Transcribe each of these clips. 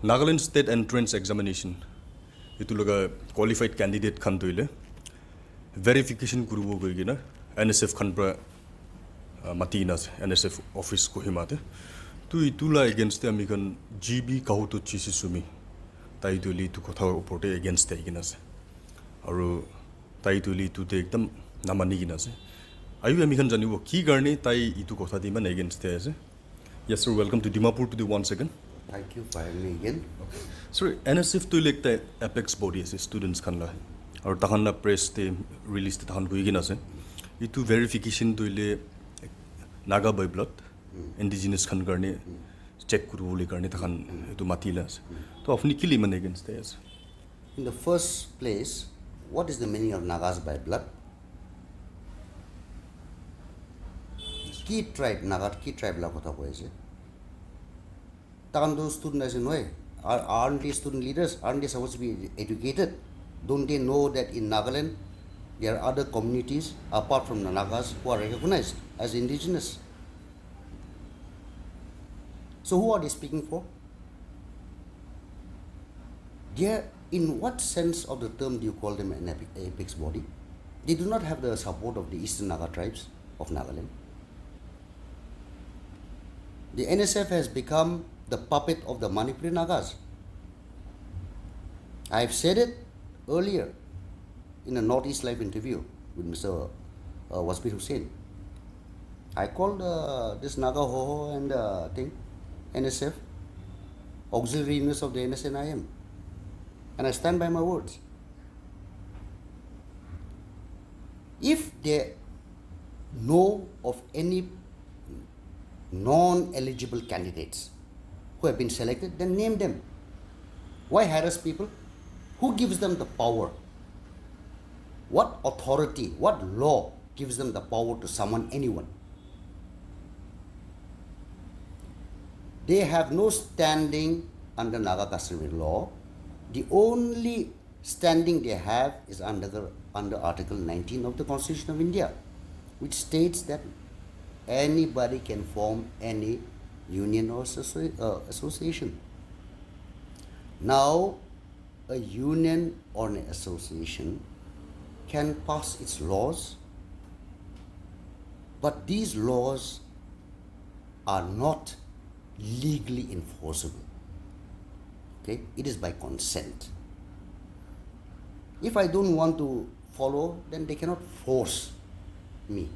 Nagaland State Entrance Examination. Itu laga qualified candidate khan toile verification kurubo goigina NSF khan pra matinas NSF office ko himate tu itula against the American GB Kahuto Chishi Sumi tai tu li tu kotha oporte against the igina se aru tai tu li tu de ekdam namani gina se ayu American janibo ki garne tai itu kotha di man against the se. Yes sir, welcome to Dimapur to the once again. Thank you for having me again. Okay. Sir, NSF to elect the apex body as students kan la aru tahan la press te release te tahan goigina se itu verification to le naga by blood indigenous khan garne check kuru le garne tahan itu matila se to apni kili man against the. In the first place, what is the meaning of Nagas by blood? Key tribe, Naga key tribe la kotha koise. Those students as in way, aren't they student leaders? Aren't they supposed to be educated? Don't they know that in Nagaland there are other communities apart from the Nagas who are recognized as indigenous? So who are they speaking for? In what sense of the term do you call them an apex body? They do not have the support of the Eastern Naga tribes of Nagaland. The NSF has become the puppet of the Manipuri Nagas. I've said it earlier in a Northeast Live interview with Mr. Wasbir Hussain. I called this Naga Hoho and NSF auxiliary units of the NSNIM, and I stand by my words. If they know of any non-eligible candidates who have been selected, then name them. Why harass people? Who gives them the power? What authority, what law gives them the power to summon anyone? They have no standing under Naga customary law. The only standing they have is under Article 19 of the Constitution of India, which states that anybody can form any union or association. Now, a union or an association can pass its laws, but these laws are not legally enforceable. Okay? It is by consent. If I don't want to follow, then they cannot force me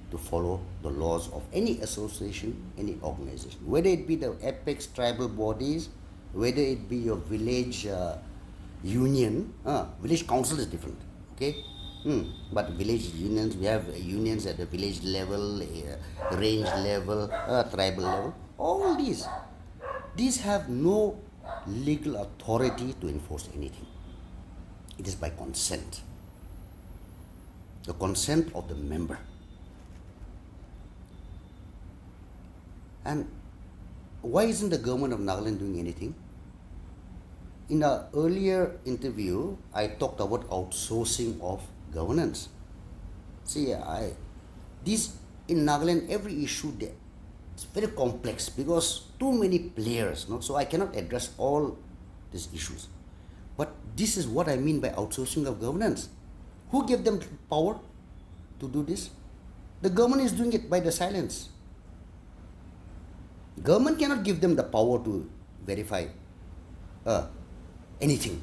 to follow the laws of any association, any organization, whether it be the apex tribal bodies, whether it be your village union. Village council is different, okay? But village unions, we have unions at the village level, range level, tribal level. All these have no legal authority to enforce anything. It is by consent. The consent of the member. And why isn't the government of Nagaland doing anything? In an earlier interview, I talked about outsourcing of governance. See, in Nagaland, every issue there, it's very complex because too many players, no? So I cannot address all these issues. But this is what I mean by outsourcing of governance. Who gave them power to do this? The government is doing it by the silence. Government cannot give them the power to verify anything.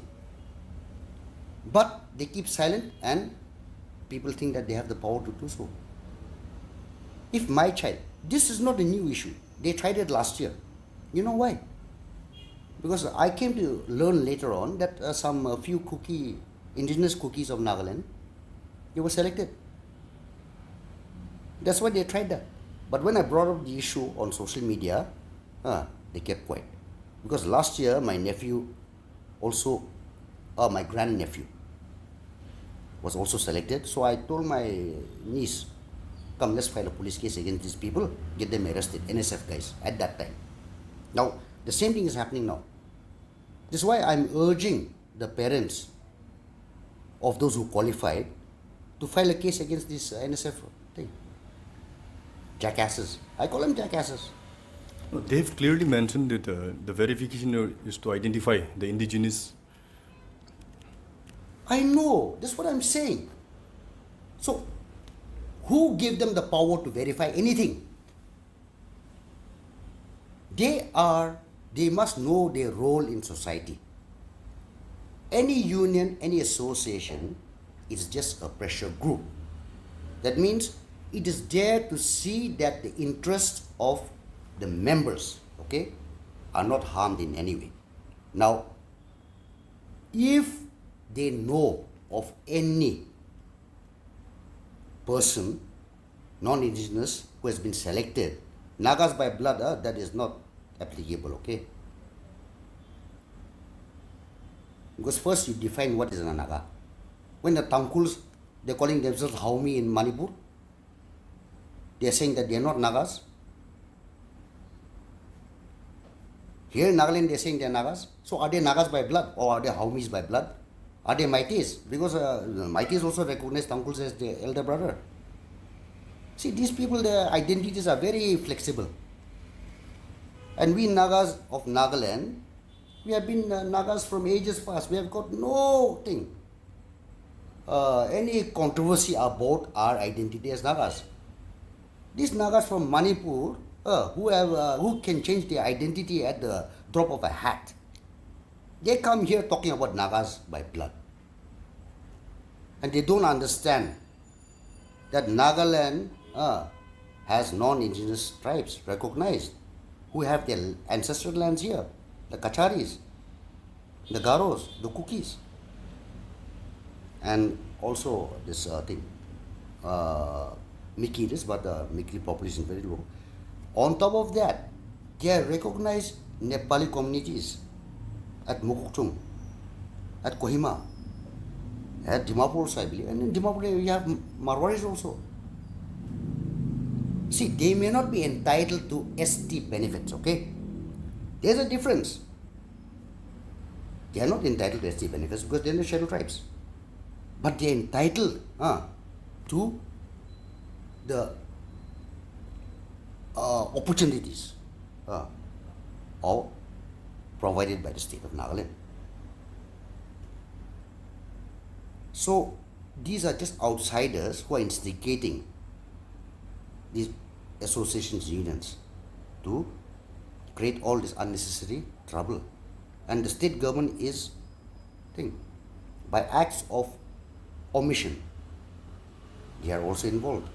But they keep silent and people think that they have the power to do so. If my child, this is not a new issue. They tried it last year. You know why? Because I came to learn later on that a few indigenous cookies of Nagaland, they were selected. That's why they tried that. But when I brought up the issue on social media, they kept quiet. Because last year, my nephew also, my grandnephew was also selected. So I told my niece, come, let's file a police case against these people, get them arrested, NSF guys, at that time. Now, the same thing is happening now. This is why I'm urging the parents of those who qualified to file a case against this NSF thing. Jackasses. I call them jackasses. No, they've clearly mentioned that the verification is to identify the indigenous. I know, that's what I'm saying. So, who gave them the power to verify anything? They must know their role in society. Any union, any association is just a pressure group. That means it is there to see that the interests of the members, okay, are not harmed in any way. Now, if they know of any person, non-indigenous, who has been selected, Nagas by blood, that is not applicable, okay? Because first you define what is a Naga. When the Tangkuls, they're calling themselves Haumi in Manipur, they're saying that they're not Nagas. Here in Nagaland, they're saying they're Nagas. So are they Nagas by blood or are they Haumis by blood? Are they Maitis? Because Maitis also recognize Tangkuls as their elder brother. See, these people, their identities are very flexible. And we Nagas of Nagaland, we have been Nagas from ages past. We have got no thing, any controversy about our identity as Nagas. These Nagas from Manipur, who can change their identity at the drop of a hat, they come here talking about Nagas by blood. And they don't understand that Nagaland has non-indigenous tribes recognized who have their ancestral lands here. The Kacharis, the Garos, the Kukis. And also this thing, Mikiris, but the Mikri population is very low. On top of that, they are recognized Nepali communities at Mokokchung, at Kohima, at Dimapur also, I believe. And in Dimapur you have Marwaris also. See, they may not be entitled to ST benefits, okay? There's a difference. They are not entitled to ST benefits because they are the scheduled tribes. But they are entitled to the opportunities provided by the state of Nagaland. So these are just outsiders who are instigating these associations, unions, to create all this unnecessary trouble. And the state government is by acts of omission, they are also involved.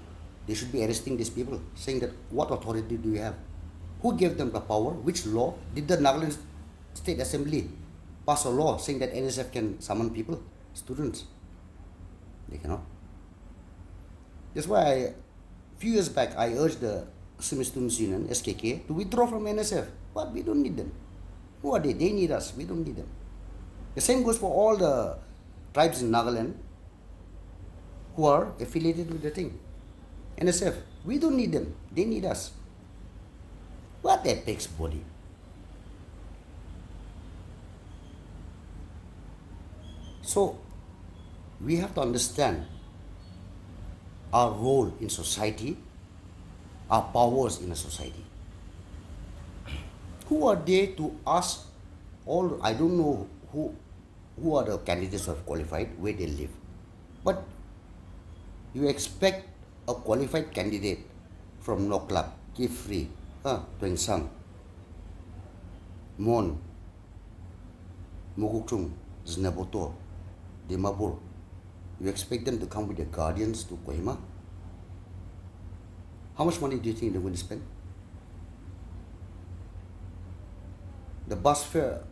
They should be arresting these people, saying that what authority do you have? Who gave them the power? Which law? Did the Nagaland State Assembly pass a law saying that NSF can summon people, students? They cannot. That's why a few years back I urged the Sumi Students Union, SKK, to withdraw from NSF. But we don't need them. Who are they? They need us. We don't need them. The same goes for all the tribes in Nagaland who are affiliated with the thing. NSF. We don't need them. They need us. What apex body? So, we have to understand our role in society, our powers in a society. Who are they to ask all, I don't know who are the candidates who have qualified, where they live. But you expect a qualified candidate from Noklap, Kifri, Tuengsang, Mon, Mokokchung, Znaboto, Dimapur. You expect them to come with their guardians to Kohima? How much money do you think they're going to spend? The bus fare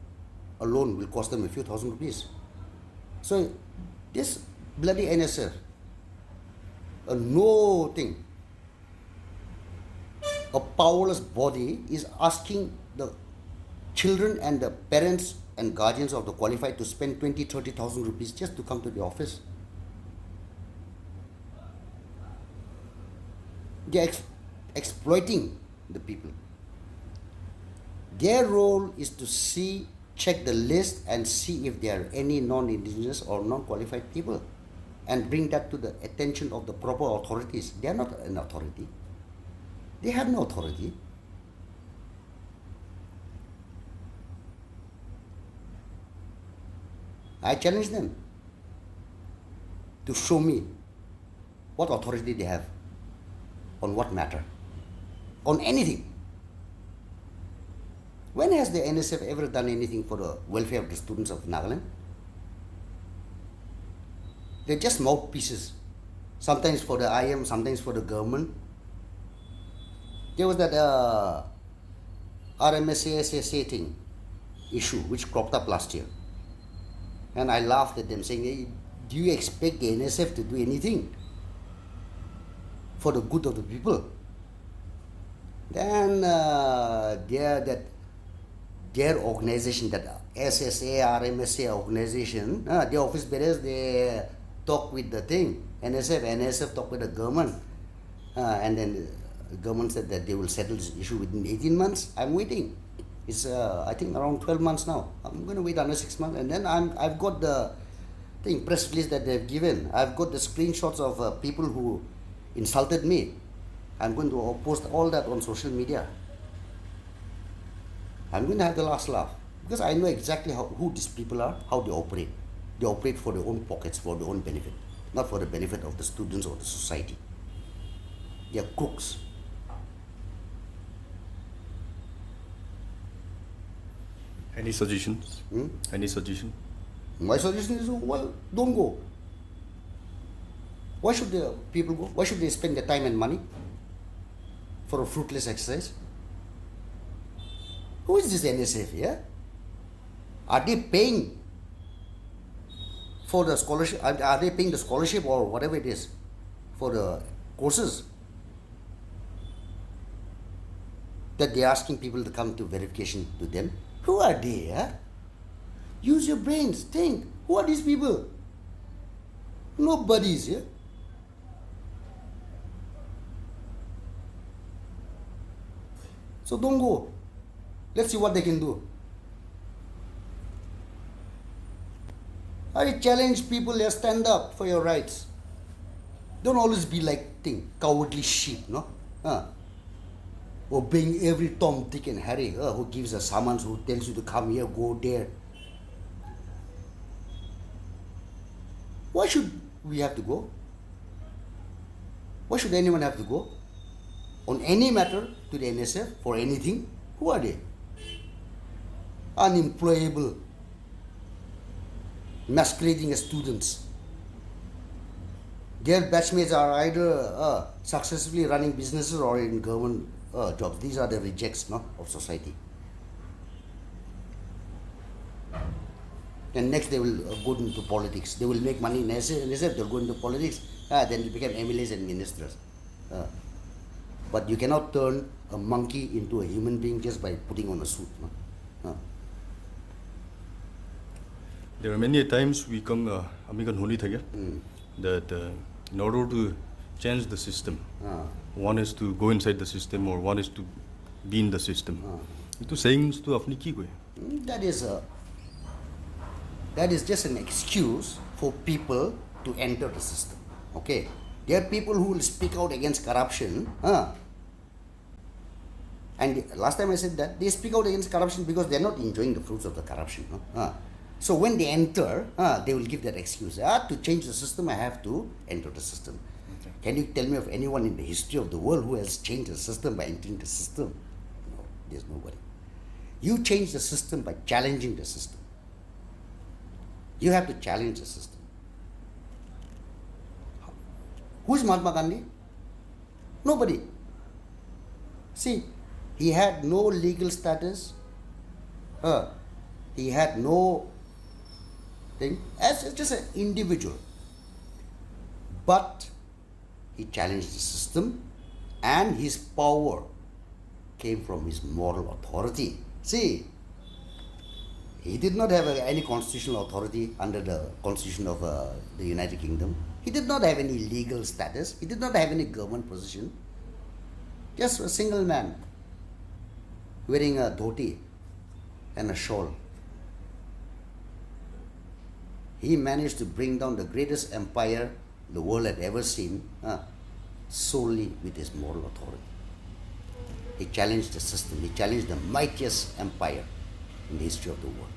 alone will cost them a few thousand rupees. So this bloody NSF, a no thing, a powerless body is asking the children and the parents and guardians of the qualified to spend 20,000-30,000 rupees just to come to the office. They are exploiting the people. Their role is to check the list and see if there are any non-indigenous or non-qualified people and bring that to the attention of the proper authorities. They are not an authority. They have no authority. I challenge them to show me what authority they have on what matter, on anything. When has the NSF ever done anything for the welfare of the students of Nagaland? They're just mouthpieces, sometimes for the IM, sometimes for the government. There was that RMSASSA thing, issue, which cropped up last year. And I laughed at them saying, hey, do you expect the NSF to do anything for the good of the people? Then their organization, that SSA, RMSA organization, their office bearers, they talk with the thing, NSF talk with the government. And then the government said that they will settle this issue within 18 months. I'm waiting. It's I think around 12 months now. I'm going to wait another 6 months, and then I've got the thing, press release that they've given. I've got the screenshots of people who insulted me. I'm going to post all that on social media. I'm going to have the last laugh because I know exactly who these people are, how they operate. They operate for their own pockets, for their own benefit, not for the benefit of the students or the society. They are crooks. Any suggestions? Any suggestion? My suggestion is, well, don't go. Why should the people go? Why should they spend their time and money for a fruitless exercise? Who is this NSF here? Are they paying for the scholarship? Are they paying the scholarship or whatever it is for the courses that they're asking people to come to verification to them? Who are they? Use your brains. Think. Who are these people? Nobody's here. So don't go. Let's see what they can do. I challenge people here, stand up for your rights. Don't always be like cowardly sheep, no? Obeying every Tom, Dick and Harry who gives a summons, who tells you to come here, go there. Why should we have to go? Why should anyone have to go? On any matter to the NSF for anything? Who are they? Unemployable, masquerading as students. Their batchmates are either successfully running businesses or in government jobs. These are the rejects of society. And next they will go into politics. They will make money in NSF, they'll go into politics. Then they become MLAs and ministers. But you cannot turn a monkey into a human being just by putting on a suit. There are many times we come, that in order to change the system, one is to go inside the system or one is to be in the system. Itu sayings to apni ki koi? That is just an excuse for people to enter the system. Okay, there are people who will speak out against corruption. And last time I said that they speak out against corruption because they are not enjoying the fruits of the corruption. So when they enter, they will give that excuse. To change the system, I have to enter the system. Okay. Can you tell me of anyone in the history of the world who has changed the system by entering the system? No, there's nobody. You change the system by challenging the system. You have to challenge the system. Who is Mahatma Gandhi? Nobody. See, he had no legal status. He had no thing as just an individual. But he challenged the system, and his power came from his moral authority. See, he did not have any constitutional authority under the constitution of the United Kingdom. He did not have any legal status. He did not have any government position. Just a single man wearing a dhoti and a shawl. He managed to bring down the greatest empire the world had ever seen solely with his moral authority. He challenged the system. He challenged the mightiest empire in the history of the world.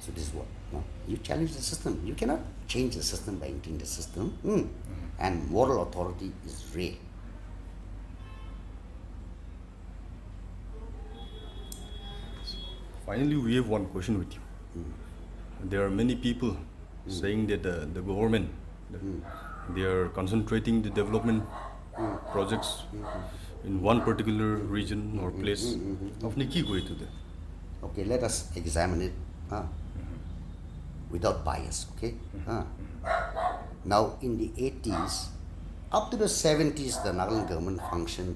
So this is what, no? You challenge the system. You cannot change the system by entering the system. And moral authority is real. Finally, we have one question with you. There are many people saying that the government, they are concentrating the development projects in one particular region or place. Apni ki kohi to the? Okay, let us examine it without bias, okay? Now, in the 80s, up to the 70s, the Nagaland government functioned,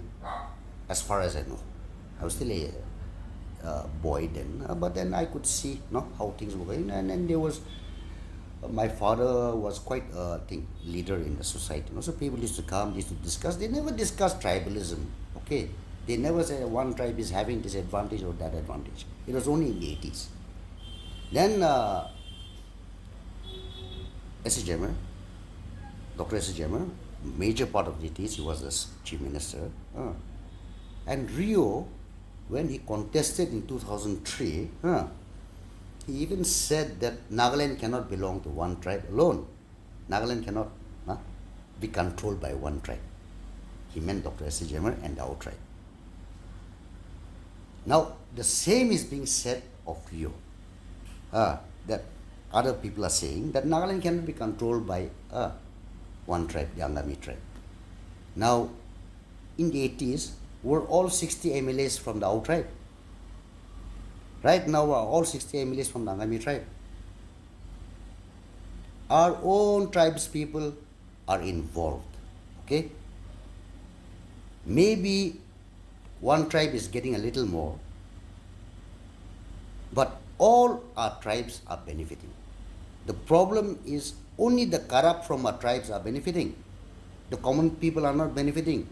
as far as I know. I was still a boy then, but then I could see how things were going, and then there was, my father was quite a leader in the society. So people used to come, used to discuss. They never discussed tribalism, okay? They never said one tribe is having this advantage or that advantage. It was only in the 80s. Then S. Jammer, Dr. S. Jammer, major part of the 80s, he was the chief minister. And Rio, when he contested in 2003, he even said that Nagaland cannot belong to one tribe alone. Nagaland cannot be controlled by one tribe. He meant Dr. S. Jammer and our tribe. Now, the same is being said of Rio. That other people are saying that Nagaland cannot be controlled by one tribe, the Angami tribe. Now, in the 80s, were all 60 MLAs from the Ao tribe. Right now, all 60 MLAs from the Angami tribe. Our own tribes people are involved. Okay? Maybe one tribe is getting a little more, but all our tribes are benefiting. The problem is only the corrupt from our tribes are benefiting. The common people are not benefiting.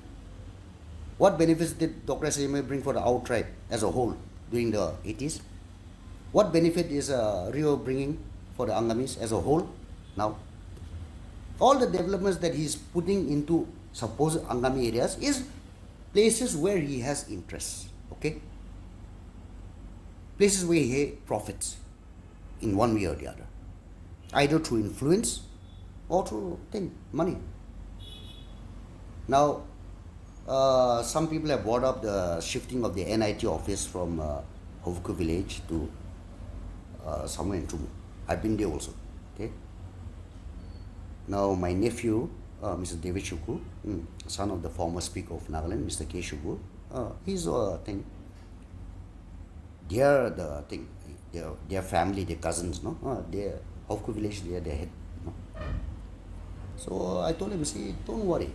What benefits did Dr. S.M. bring for the Ao tribe as a whole during the 80s? What benefit is Rio bringing for the Angamis as a whole now? All the developments that he's putting into supposed Angami areas is places where he has interests, okay? Places where he profits in one way or the other, either through influence or through money. Now, some people have brought up the shifting of the NIT office from Hovku village to somewhere in Tumu. I've been there also, okay? Now, my nephew, Mr. David Shuku, son of the former Speaker of Nagaland, Mr. K. Shuku, he's their family, their cousins, their Hovku village, they are their head. So I told him, see, don't worry.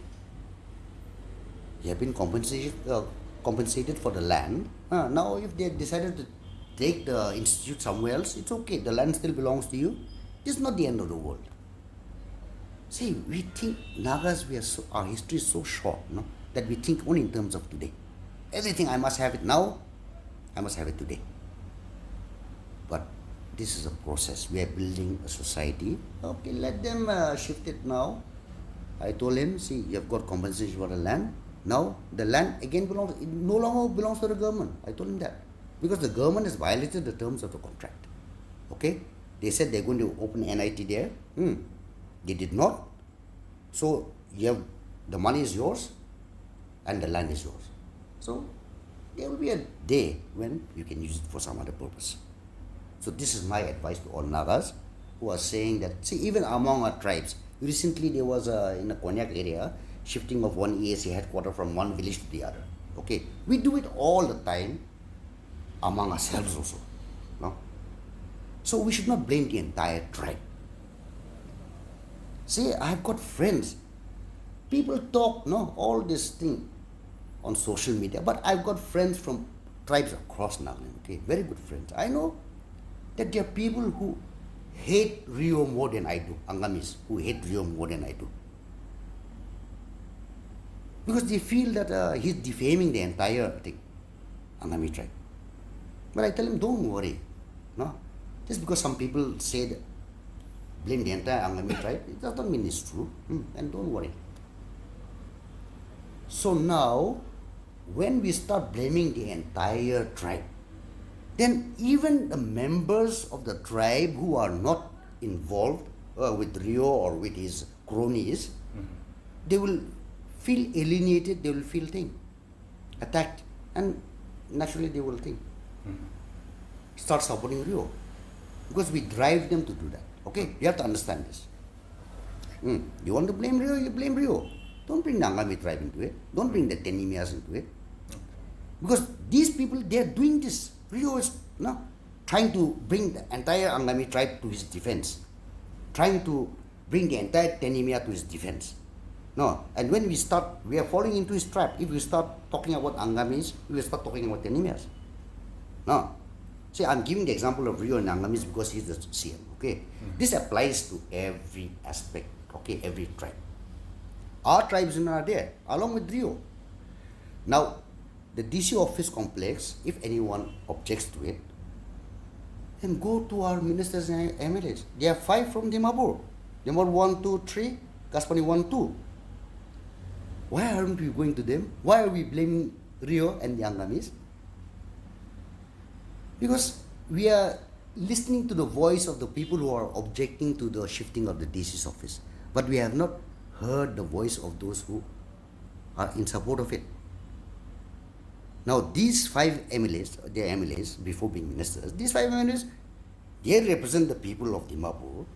You have been compensated for the land. Now, if they decided to take the institute somewhere else, it's okay. The land still belongs to you. It's not the end of the world. See, we think Nagas, our history is so short, that we think only in terms of today. Everything, I must have it now, I must have it today. But this is a process. We are building a society. Okay, let them shift it now. I told him, see, you have got compensation for the land. Now, the land again belongs, it no longer belongs to the government. I told him that. Because the government has violated the terms of the contract. Okay? They said they're going to open NIT there. They did not. So, the money is yours and the land is yours. So, there will be a day when you can use it for some other purpose. So, this is my advice to all Nagas who are saying that, see, even among our tribes, recently there was in the Konyak area, shifting of one ESA headquarters from one village to the other. Okay? We do it all the time among ourselves also. No? So we should not blame the entire tribe. See, I've got friends. People talk, all this thing on social media, but I've got friends from tribes across Nagaland, okay? Very good friends. I know that there are people who hate Rio more than I do, Angamis, who hate Rio more than I do. Because they feel that he's defaming the entire Angami tribe. But I tell him, don't worry. No? Just because some people say that, blame the entire Angami tribe, it does not mean it's true. And don't worry. So now, when we start blaming the entire tribe, then even the members of the tribe who are not involved with Rio or with his cronies, they will feel alienated, they will feel attacked, and naturally they will start supporting Rio, because we drive them to do that. Okay, you have to understand this. You want to blame Rio, you blame Rio. Don't bring the Angami tribe into it. Don't bring the Tenimias into it. Because these people, they are doing this. Rio is trying to bring the entire Angami tribe to his defense. Trying to bring the entire Tenimia to his defense. No, and when we are falling into his trap. If we start talking about Angamis, we will start talking about Tenimias. No. See, I'm giving the example of Rio and Angamis because he's the CM. Okay, this applies to every aspect. Okay, every tribe. Our tribes are there along with Rio. Now, the DC office complex, if anyone objects to it, then go to our ministers and MLAs. There are 5 from Dimapur. Dimapur 1, 2, 3, Kaspani 1, 2. Why aren't we going to them? Why are we blaming Rio and the Angamis? Because we are listening to the voice of the people who are objecting to the shifting of the DC's office. But we have not heard the voice of those who are in support of it. Now, these 5 MLAs, they are MLAs before being ministers, these 5 MLAs, they represent the people of Dimapur.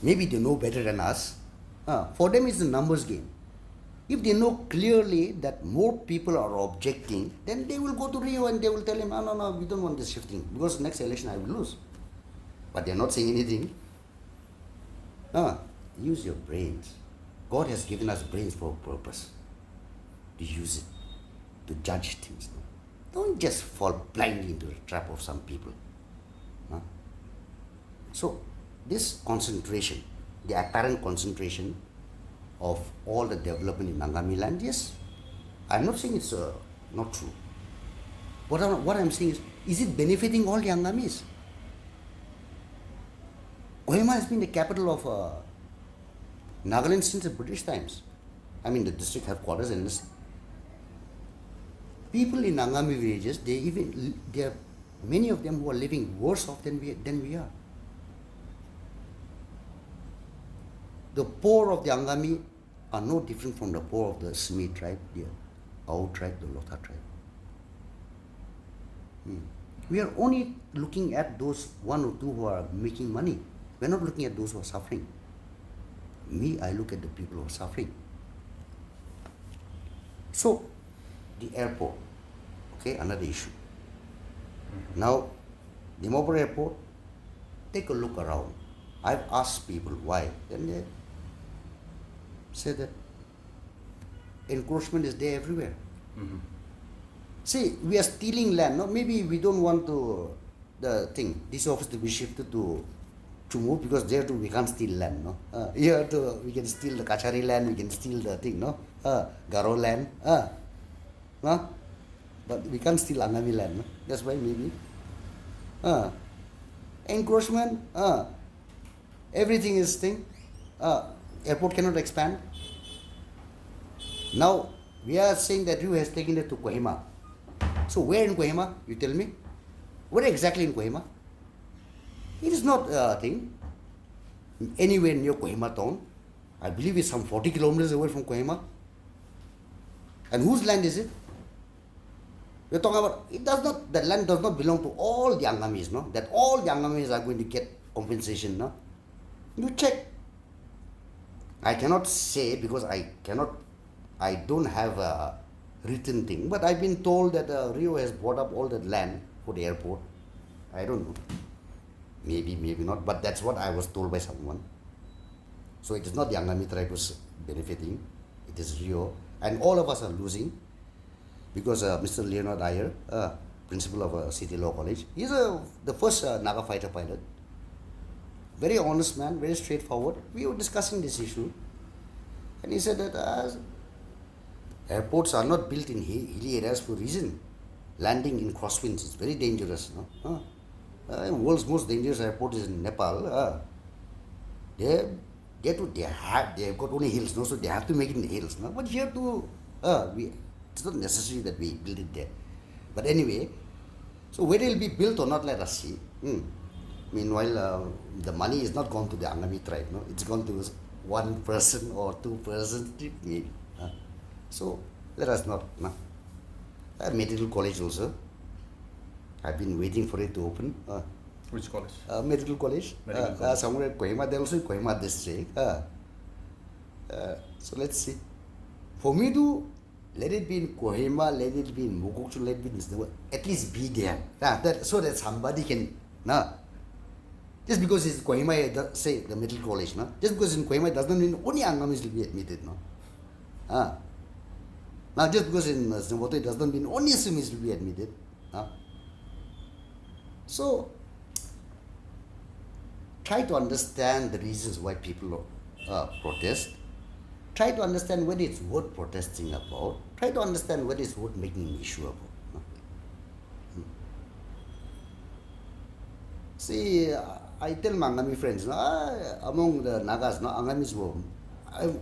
Maybe they know better than us. For them, it's a numbers game. If they know clearly that more people are objecting, then they will go to Rio and they will tell him, no, we don't want this shifting, because next election I will lose. But they are not saying anything. Use your brains. God has given us brains for a purpose. To use it, to judge things. Don't just fall blindly into the trap of some people. So, this concentration, the apparent concentration of all the development in Angami land, yes, I'm not saying it's not true. What I'm saying is it benefiting all the Angamis? Kohima has been the capital of Nagaland since the British times. I mean, the district headquarters and this. People in Angami villages, there are many of them who are living worse off than we are. The poor of the Angami are no different from the poor of the Sumi tribe, the Ao tribe, the Lotha tribe. We are only looking at those 1 or 2 who are making money. We are not looking at those who are suffering. I look at the people who are suffering. So, the airport, okay, another issue. Now, Dimapur airport, take a look around. I've asked people why. Then they say that encroachment is there everywhere. See, we are stealing land. No? Maybe we don't want to, this office to be shifted to Chumu, because there too we can't steal land. No? Here too we can steal the Kachari land, we can steal the Garo land. No? But we can't steal Angami land. No? That's why maybe. Encroachment, everything is airport cannot expand. Now, we are saying that Rio has taken it to Kohima. So, where in Kohima? You tell me. Where exactly in Kohima? It is not anywhere near Kohima town. I believe it's some 40 kilometers away from Kohima. And whose land is it? We're talking about, the land does not belong to all the Angamis, no? That all the Angamis are going to get compensation, no? You check. I cannot say because I don't have a written thing, but I've been told that Rio has bought up all that land for the airport. I don't know. Maybe not, but that's what I was told by someone. So it is not the Angami tribe who's benefiting, it is Rio. And all of us are losing because Mr. Leonard Iyer, principal of City Law College, he's the first Naga fighter pilot. Very honest man, very straightforward. We were discussing this issue. And he said that airports are not built in hilly areas for a reason. Landing in crosswinds is very dangerous. No? World's most dangerous airport is in Nepal. They have got only hills, no? So they have to make it in the hills. No? But here too, it's not necessary that we build it there. But anyway, So whether it will be built or not, let us see. Meanwhile, the money is not gone to the Angami tribe. No, it's gone to one person or two persons, maybe. So let us not. No. Medical college also. I've been waiting for it to open. Which college? Medical college. Medical college. Somewhere in Kohima, there also in Kohima district. So let's see. For me to let it be in Kohima, let it be in Mukokchu, let it be in Singapore, at least be there. So that somebody can. Just because it's Kohima, say the medical college, just because in Kohima it doesn't mean only Angamis will be admitted. Now just because in Singapore it doesn't mean only Sumis will be admitted. So try to understand the reasons why people protest. Try to understand what it's worth protesting about. Try to understand what it's worth making an issue about. See, I tell my Angami friends, among the Nagas, Angamis were,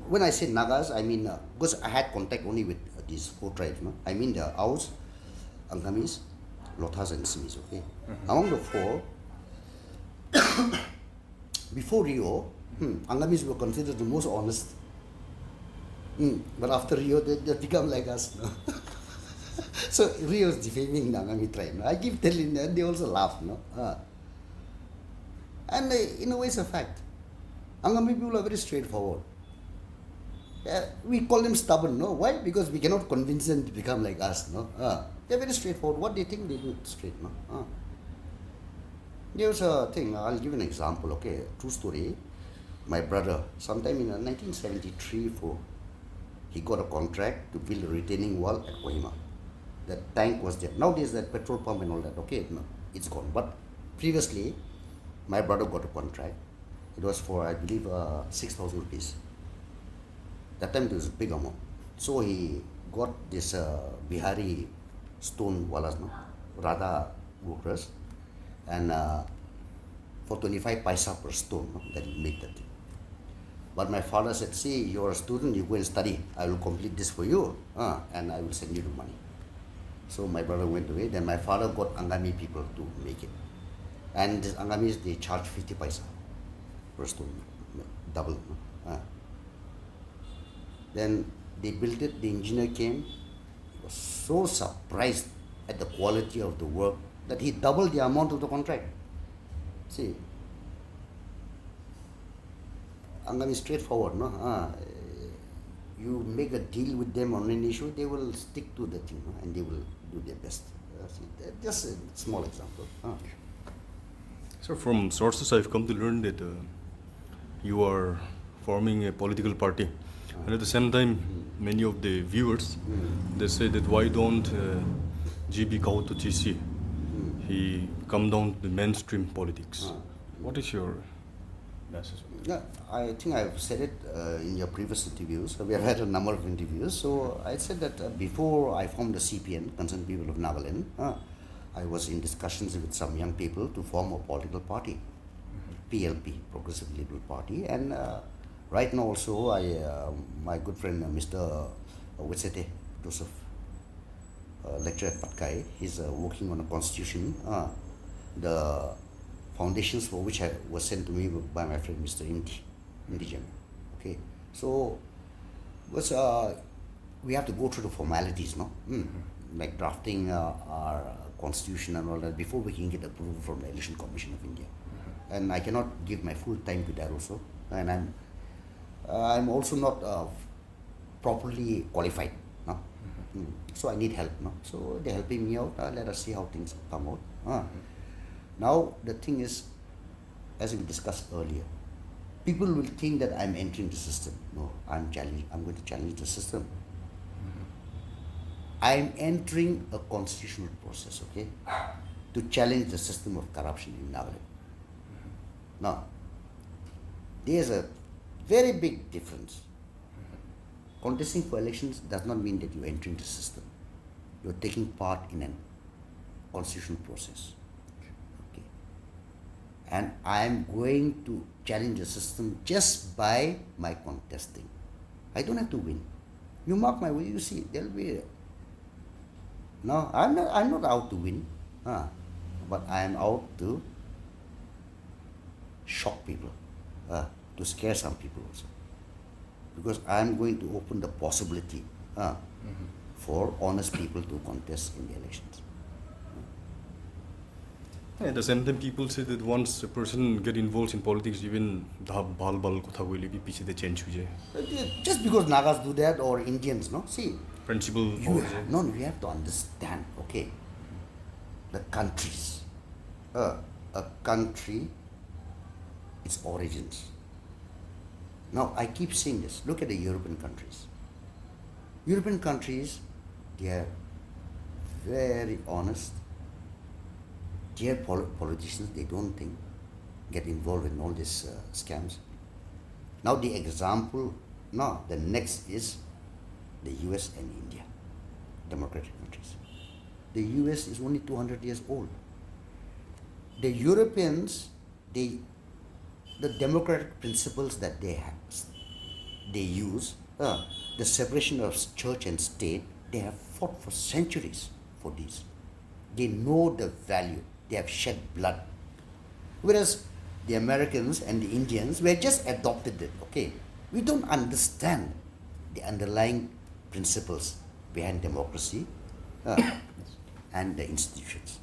when I say Nagas, I mean, because I had contact only with these 4 tribes. I mean the Aus, Angamis, Lothas and Sumis, okay? Among the 4, before Rio, Angamis were considered the most honest. But after Rio, they become like us. No? So Rio is defaming the Angami tribe. No? I keep telling them, they also laugh. No? And in a way, it's a fact. Angami people are very straightforward. We call them stubborn. No? Why? Because we cannot convince them to become like us. No? They're very straightforward. What they think, they do it straight. No? There's a thing, I'll give an example. Okay, true story. My brother, sometime in 1973-4, he got a contract to build a retaining wall at Kohima. The tank was there. Nowadays, that petrol pump and all that, okay, no, it's gone. But previously, my brother got a contract. It was for, I believe, 6,000 rupees. That time it was a big amount. So he got this Bihari stone wallas, no? Radha workers, and for 25 paisa per stone, no? That he made that thing. But my father said, see, you're a student, you go and study. I will complete this for you, and I will send you the money. So my brother went away. Then my father got Angami people to make it. And these Angamis, they charge 50 paisa per stone, double. Then they built it, the engineer came. He was so surprised at the quality of the work that he doubled the amount of the contract. See, Angami is straightforward, no? You make a deal with them on an issue, they will stick to the thing, no? And they will do their best. Just a small example. So from sources I've come to learn that you are forming a political party. And at the same time, many of the viewers, they say that why don't GB Kahuto Chishi, he come down to the mainstream politics. What is your message? Yeah, I think I've said it in your previous interviews. We have had a number of interviews. So I said that before I formed the CPN, Concerned People of Nagaland, I was in discussions with some young people to form a political party, PLP, Progressive Liberal Party. And right now also, my good friend Mr. Witsete Joseph, lecturer at Patkai, he's working on a constitution, the foundations for which was sent to me by my friend Mr. Indigem. Okay, so we have to go through the formalities, no? Like drafting our constitution and all that before we can get approval from the Election Commission of India. And I cannot give my full time to that also. And I'm also not properly qualified, no? So I need help, no? So they're helping me out. Let us see how things come out. Now the thing is, as we discussed earlier, people will think that I'm entering the system. No, I'm going to challenge the system. I'm entering a constitutional process, okay, to challenge the system of corruption in Nagaland. Now, there's a very big difference. Contesting for elections does not mean that you're entering the system. You're taking part in a constitutional process. Okay. And I'm going to challenge the system just by my contesting. I don't have to win. You mark my way, you see, there'll be. No, I'm not out to win. But I am out to shock people, to scare some people also. Because I am going to open the possibility for honest people to contest in the elections. At the same time, people say that once a person get involved in politics, even the bal kotha koile bhi piche de change hui jaye. Just because Nagas do that or Indians, no? See, Principle. you have to understand, okay, the countries. A country, its origins. Now, I keep saying this. Look at the European countries. European countries, they are very honest. Dear politicians, they don't think, get involved in all these scams. Now the example, the next is the US and India, democratic countries. The US is only 200 years old. The Europeans, the democratic principles that they have, they use, the separation of church and state, they have fought for centuries for this. They know the value. They have shed blood. Whereas the Americans and the Indians, we have just adopted it, okay? We don't understand the underlying principles behind democracy and the institutions.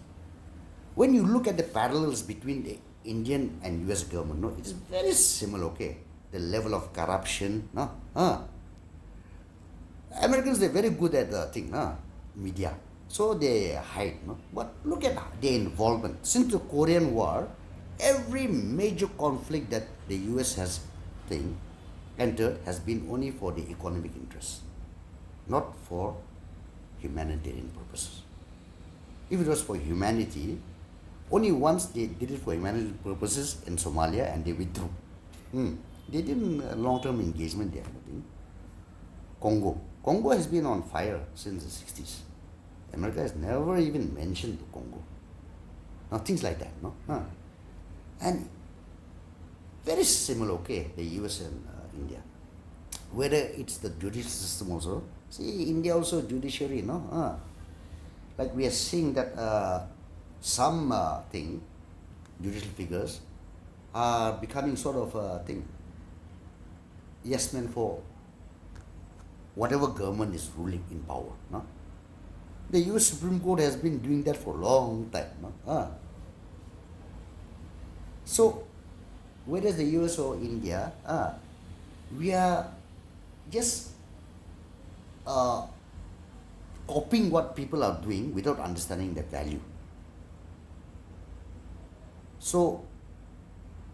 When you look at the parallels between the Indian and US government, no, it is very similar, okay? The level of corruption, Americans, they're very good at the thing, media. So they hide, no? But look at their involvement. Since the Korean War, every major conflict that the US has entered has been only for the economic interests, not for humanitarian purposes. If it was for humanity, only once they did it for humanitarian purposes in Somalia and they withdrew. They didn't long-term engagement there. Congo has been on fire since the 60s. America has never even mentioned the Congo. Now things like that, no? And very similar, okay, the US and India. Whether it's the judicial system also. See, India also judiciary, no? Like we are seeing that some judicial figures are becoming sort of a yes men for whatever government is ruling in power, no? The US Supreme Court has been doing that for a long time. No? So, whether the US or India, we are just copying what people are doing without understanding the value. So,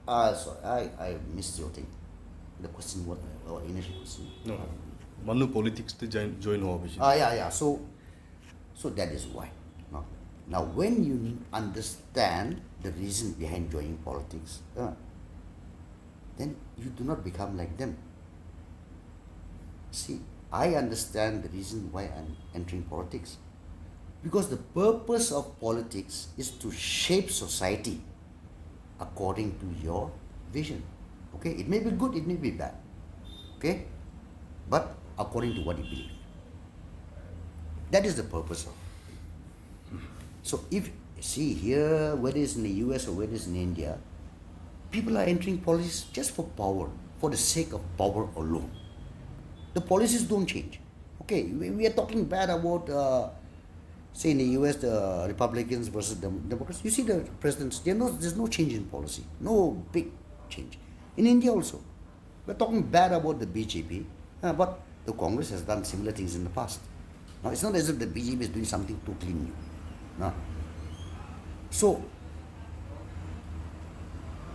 sorry, I missed your thing. The question, what initial question? No, Manu politics to join ho. Yeah. So that is why. Now, when you understand the reason behind joining politics, then you do not become like them. See, I understand the reason why I'm entering politics. Because the purpose of politics is to shape society according to your vision. Okay, it may be good, it may be bad. Okay, but according to what you believe. That is the purpose of it. So if, see here, whether it's in the US or whether it's in India, people are entering politics just for power, for the sake of power alone. The policies don't change. Okay, we are talking bad about, say in the US, the Republicans versus the Democrats. You see the presidents, there's no change in policy, no big change. In India also, we're talking bad about the BJP, but the Congress has done similar things in the past. Now, it's not as if the BJP is doing something totally new. No. So,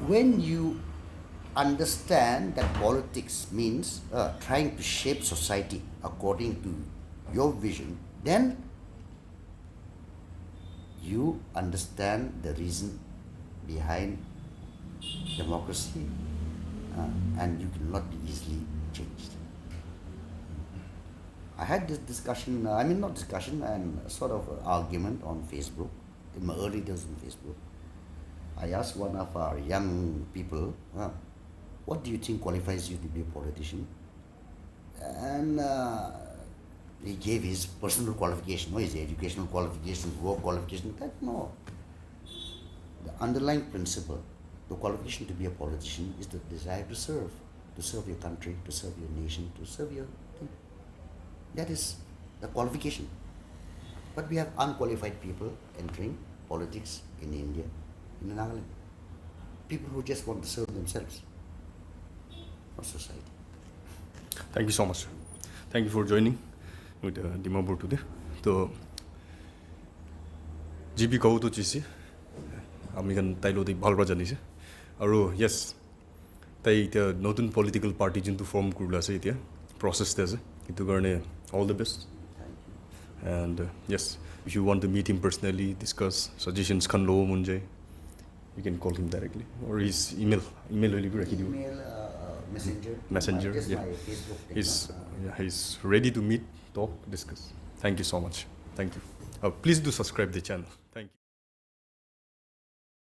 when you understand that politics means trying to shape society according to your vision, then you understand the reason behind democracy and you cannot be easily changed. I had this discussion, not discussion, and sort of argument on Facebook, in my early days on Facebook. I asked one of our young people, what do you think qualifies you to be a politician? And he gave his personal qualification, no, his educational qualification, work qualification. That no. The underlying principle, the qualification to be a politician is the desire to serve your country, to serve your nation, to serve your thing. That is the qualification. But we have unqualified people entering politics in India, in Nagaland. People who just want to serve themselves or society. Thank you so much, sir. Thank you for joining with Dimapur today. So, GP Kahuto Chishi, Amigan Tailo the Balrajanise. Aro, yes, they the Northern political party into form Kurla say it, process there's into Garne, all the best. And yes, if you want to meet him personally, discuss suggestions, can low Munjay, you can call him directly or his email. Messenger. Just Yeah. my Facebook thing. He's ready to meet, talk, discuss. Thank you so much. Thank you. Please do subscribe the channel. Thank you.